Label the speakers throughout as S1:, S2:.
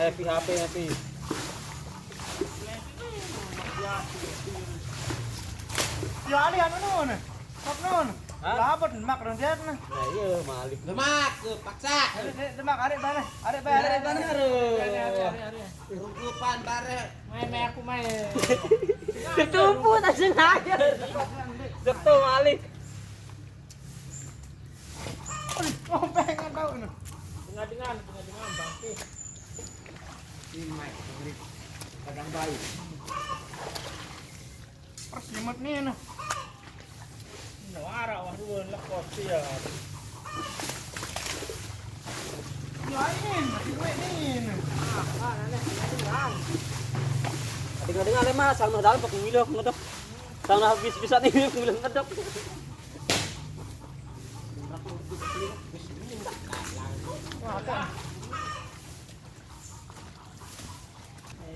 S1: Happy happy.
S2: Ya ali anu nun. Kok nun.
S1: Hah?
S2: Labet mak dong dia nah.
S1: Nah iya malik.
S3: Lemak, paksa.
S2: Demak arek bare. Arek bare.
S3: Rugupan bare.
S4: Main aku main.
S1: Ketumpu tak sengaja. Betul malik.
S2: Oh pengen tahu nih.
S4: Dengan bangke.
S3: Kadang bayi.
S2: Persimut nih nah.
S4: Nawara wah dua lekos ya.
S2: Ya ini, gue ini.
S1: Dengar le mas, sang dalam pakai ngilok ngedok. Sang habis bisa nih ngilok ngedok.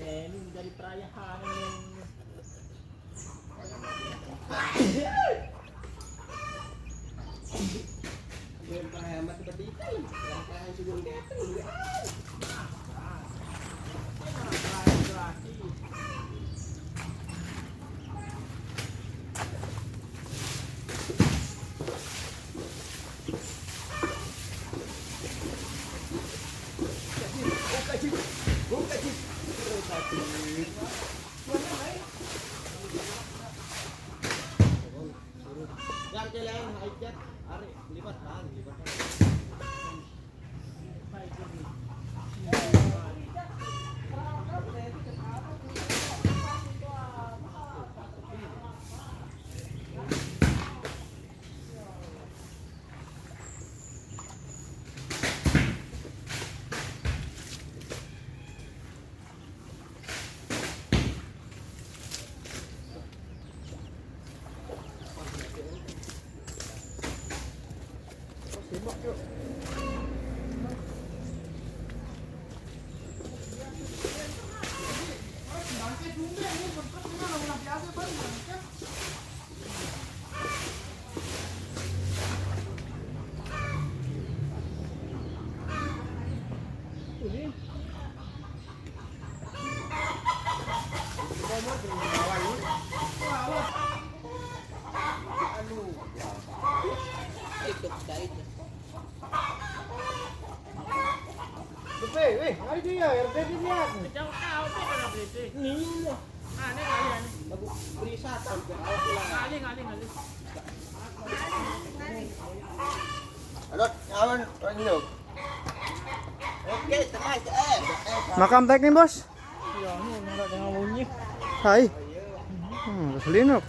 S4: Ini dari perayaan.
S3: Belum pernah hemat seperti itu. Yang pernah sebelum datang. Yang jalan hajat, ari libat kan.
S2: Weh, hari dia, RT dia.
S4: Jauh kau tu kena beli.
S3: Ini
S4: Ah, ni kali ni.
S3: lagu perisatan ke awak pulang.
S4: Kali.
S3: Alot, awan penyuk. Oke, tenang
S2: Makam tek nih, Bos.
S4: Ya, ni nak dengan bunyi.
S2: Hai. Selinuk.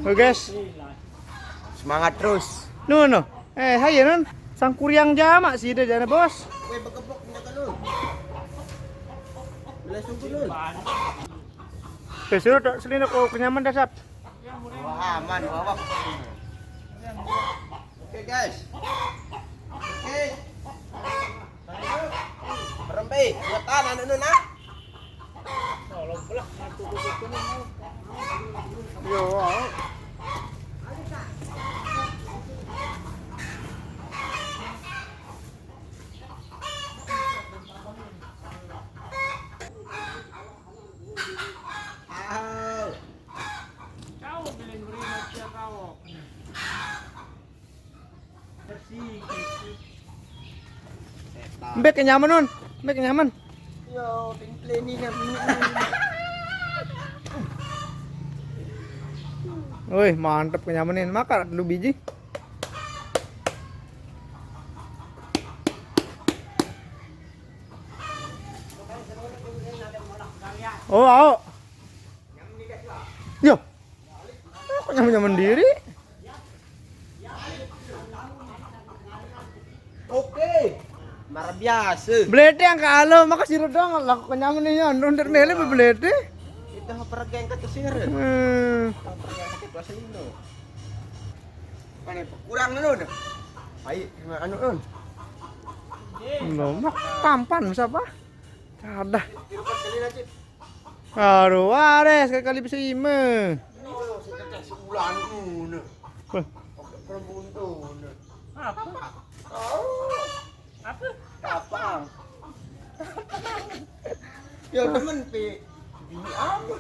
S2: Oke, guys.
S3: Semangat terus.
S2: Nun. Hai nun. Sang kuryang jamak sih deh jana, Bos.
S3: Weh, bekepok punya kan lu. Boleh sungguh lu.
S2: Suruh tak selinuk kenyaman dasap.
S3: Wah, aman, bawa. Oke, guys. Oke. Berempe, buatan anu nak.
S4: Kalau belah satu kuku ni.
S2: Yo.
S4: Kau beli beri macam kau. Bersih.
S2: Mbek kenyaman nun. Mbek kenyaman.
S3: Yo, tingkle ni kan.
S2: Woi, mantap kenyamanin. Makan dulu biji. Oh, au. Yo. Kok nyaman diri?
S3: Oke. Mar biasa.
S2: Blede yang kalau makasih redang lah kenyamaninnya. Nundir mele blede.
S3: Itu pergeng ke kesir. Pergeng ke kelas ini. Mana kurang nun. Baik, anu nun.
S2: Lomak tampan siapa? Cadah.
S3: Tirukan sekali aja.
S2: Aduh, wares sekali bisa ime.
S3: Segera bulan ini. Perempuan tuh.
S4: Apa?
S3: Oh,
S4: Apa?
S3: kapang. Ya temen pi. Bini apa?